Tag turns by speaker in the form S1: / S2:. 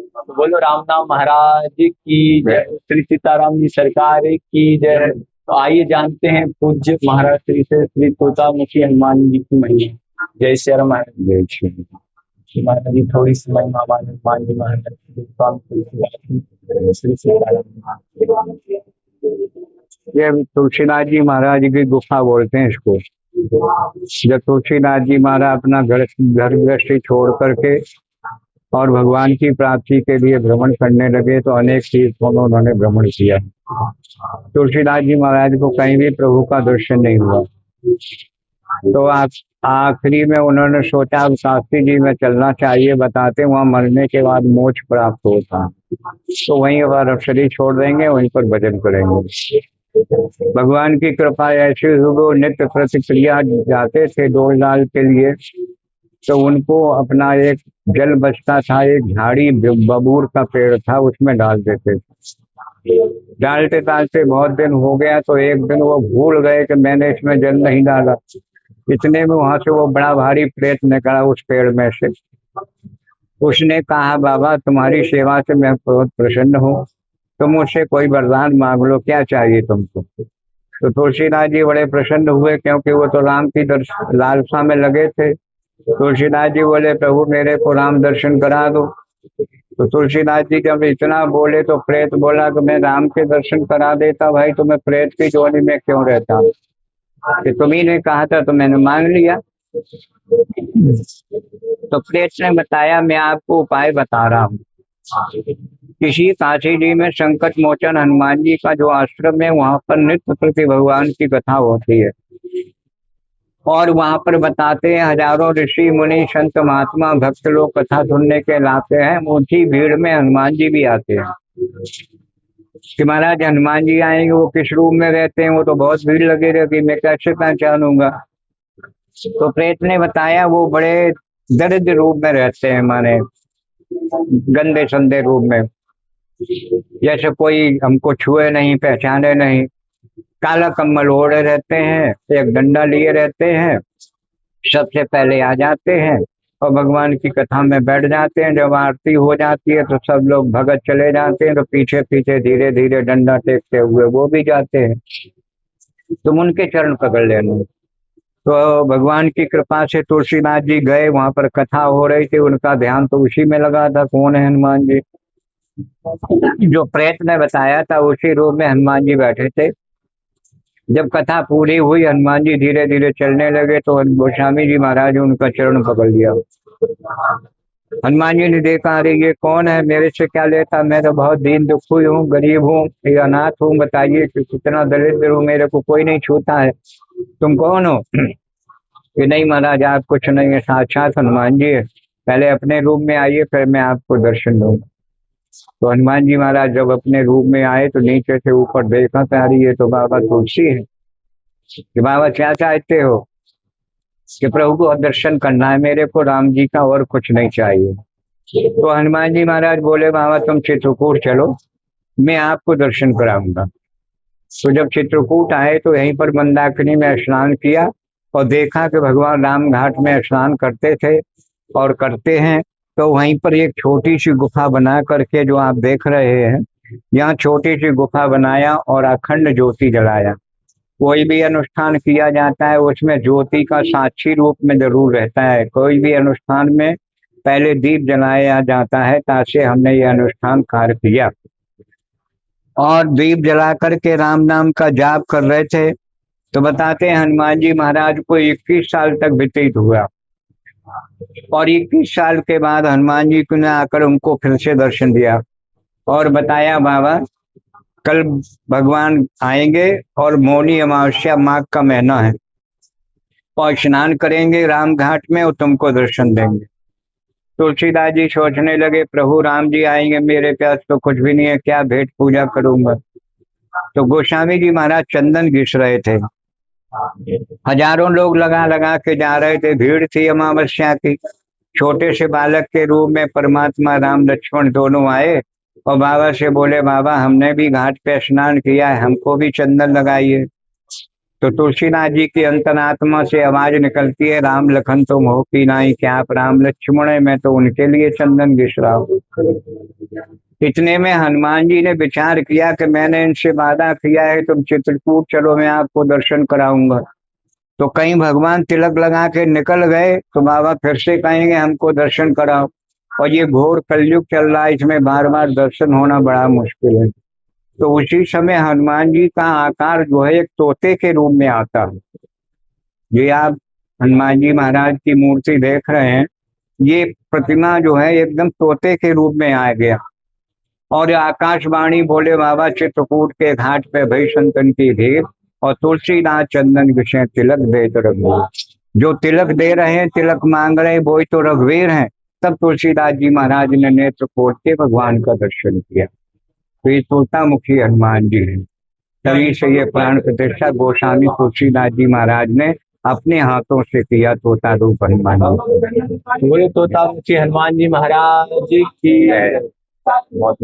S1: तो बोलो राम नाम महाराज की जय, श्री सीताराम जी सरकार की जय। तो आइए जानते हैं पूज्य महाराज श्री से श्री तोतामुखी हनुमान जी की महिमा। जय श्री राम महाराज। जय श्री राम। महाराज जी थोड़ी सी महिमा हमारे हनुमान जी महाराज की स्वामी श्री सीताराम।
S2: ये तुलसीदास जी महाराज की गुफा बोलते हैं इसको। जब तुलसीदास जी महाराज अपना घर गृहस्थी छोड़ करके और भगवान की प्राप्ति के लिए भ्रमण करने लगे तो अनेक तीर्थों में उन्होंने भ्रमण किया। तुलसीदास जी महाराज को कहीं भी प्रभु का दर्शन नहीं हुआ। तो आप आखिरी में उन्होंने सोचा अब शास्त्री जी में चलना चाहिए, बताते वहाँ मरने के बाद मोक्ष प्राप्त होता, तो वहीं अब शरीर छोड़ देंगे, वहीं पर भजन करेंगे। भगवान की कृपा ऐसी हुई, वो नित्य प्रतिक्रिया जाते थे 2 साल के लिए, तो उनको अपना एक जल बचता था, एक झाड़ी बबूर का पेड़ था, उसमें डाल देते थे। डालते डालते बहुत दिन हो गया, तो एक दिन वो भूल गए कि मैंने इसमें जल नहीं डाला। इतने में वहां से वो बड़ा भारी प्रेत निकला उस पेड़ में से। उसने कहा बाबा तुम्हारी सेवा से मैं बहुत प्रसन्न हूँ, तुम मुझसे कोई वरदान मांग लो, क्या चाहिए तुमको। तो तुलसीदास जी बड़े प्रसन्न हुए, क्योंकि वो तो राम की लालसा में लगे थे। तुलसीदास जी बोले प्रभु मेरे को राम दर्शन करा दो। तो तुलसीदास जी जब इतना बोले तो प्रेत बोला कि मैं राम के दर्शन करा देता भाई, तो मैं प्रेत की जोड़ी में क्यों रहता, कि तुम्ही ने कहा था तो मैंने मान लिया। तो प्रेत ने बताया मैं आपको उपाय बता रहा हूँ। किसी काशी जी में संकट मोचन हनुमान जी का जो आश्रम है, वहां पर नित्य प्रति भगवान की कथा होती है। और वहां पर बताते हैं हजारों ऋषि मुनि संत महात्मा भक्त लोग कथा सुनने के लाते हैं। ऊंची भीड़ में हनुमान जी भी आते हैं कि महाराज हनुमान जी आएंगे, वो किस रूप में रहते हैं, वो तो बहुत भीड़ लगी रहती, मैं कैसे पहचानूंगा। तो प्रेत ने बताया वो बड़े दरिद्र रूप में रहते हैं, माने गंदे संदे रूप में, जैसे कोई हमको छुए नहीं पहचाने नहीं। काला कम्बल ओढ़े रहते हैं, एक डंडा लिए रहते हैं, सबसे पहले आ जाते हैं और भगवान की कथा में बैठ जाते हैं। जब आरती हो जाती है तो सब लोग भगत चले जाते हैं, तो पीछे पीछे धीरे धीरे डंडा टेकते हुए वो भी जाते हैं। तुम उनके चरण पकड़ लेना। तो भगवान की कृपा से तुलसीदास जी गए, वहां पर कथा हो रही थी, उनका ध्यान तो उसी में लगा था, कौन है हनुमान जी। जो प्रेत ने बताया था उसी रूप में हनुमान जी बैठे थे। जब कथा पूरी हुई, हनुमान जी धीरे धीरे चलने लगे, तो गोस्वामी जी महाराज ने उनका चरण पकड़ लिया। हनुमान जी ने देखा अरे ये कौन है, मेरे से क्या लेता, मैं तो बहुत दीन दुखी हूँ, गरीब हूँ, ये अनाथ हूँ, बताइए कि कितना दरिद्र हूँ, मेरे को कोई नहीं छूता है, तुम कौन हो। कि नहीं महाराज आप कुछ नहीं है, साक्षात हनुमान जी है, पहले अपने रूप में आइए फिर मैं आपको दर्शन दूंगा। तो हनुमान जी महाराज जब अपने रूप में आए तो नीचे से ऊपर देखा सारी, ये तो बाबा तुलसी है। कि बाबा क्या चाहते हो, कि प्रभु को दर्शन करना है मेरे को, राम जी का, और कुछ नहीं चाहिए। तो हनुमान जी महाराज बोले बाबा तुम चित्रकूट चलो, मैं आपको दर्शन कराऊंगा। तो जब चित्रकूट आए तो यहीं पर मंदाकिनी में स्नान किया और देखा कि भगवान राम घाट में स्नान करते थे और करते हैं। तो वहीं पर एक छोटी सी गुफा बना करके जो आप देख रहे हैं, यहाँ छोटी सी गुफा बनाया और अखंड ज्योति जलाया। कोई भी अनुष्ठान किया जाता है उसमें ज्योति का साक्षी रूप में जरूर रहता है। कोई भी अनुष्ठान में पहले दीप जलाया जाता है, ताकि हमने ये अनुष्ठान कार्य किया। और दीप जला करके राम नाम का जाप कर रहे थे, तो बताते हैं हनुमान जी महाराज को 21 साल तक व्यतीत हुआ। और 21 साल के बाद हनुमान जी ने आकर उनको फिर से दर्शन दिया और बताया बाबा कल भगवान आएंगे और मौनी अमावस्या माघ का महीना है, और स्नान करेंगे राम घाट में और तुमको दर्शन देंगे। तुलसीदास जी सोचने लगे प्रभु राम जी आएंगे, मेरे पास तो कुछ भी नहीं है, क्या भेंट पूजा करूंगा। तो गोस्वामी जी महाराज चंदन घिस रहे थे, हजारों लोग लगा लगा के जा रहे थे, भीड़ थी अमावस्या की। छोटे से बालक के रूप में परमात्मा राम लक्ष्मण दोनों आए और बाबा से बोले बाबा हमने भी घाट पे स्नान किया है, हमको भी चंदन लगाइए। तो तुलसीदास जी की अंतरात्मा से आवाज निकलती है, राम लखन तुम हो की नाई, क्या आप राम लक्ष्मण है, मैं तो उनके लिए चंदन घिस रहा हूँ। इतने में हनुमान जी ने विचार किया कि मैंने इनसे वादा किया है तुम चित्रकूट चलो, मैं आपको दर्शन कराऊंगा। तो कहीं भगवान तिलक लगा के निकल गए तो बाबा फिर से कहेंगे हमको दर्शन कराओ, और ये घोर कलयुग चल रहा है, इसमें बार बार दर्शन होना बड़ा मुश्किल है। तो उसी समय हनुमान जी का आकार जो है एक तोते के रूप में आता है। ये आप हनुमान जी महाराज की मूर्ति देख रहे हैं, ये प्रतिमा जो है एकदम तोते के रूप में आ गया। और आकाशवाणी बोले बाबा चित्रकूट के घाट पे भई संतन की भीड़, और तुलसीदास चंदन विषय तिलक दे तो रघुवीर। जो तिलक दे रहे हैं, तिलक मांग रहे हैं, वो ही तो रघुवीर हैं। तब तुलसीदास जी महाराज ने नेत्र खोल के भगवान का दर्शन किया। तो ये तोतामुखी हनुमान जी हैं। तभी से ये प्राण प्रतिष्ठा गोस्वामी तुलसीदास जी महाराज ने अपने हाथों से किया तोता रूप हनुमान जी।
S1: बोले तोतामुखी हनुमान जी महाराज की बहुत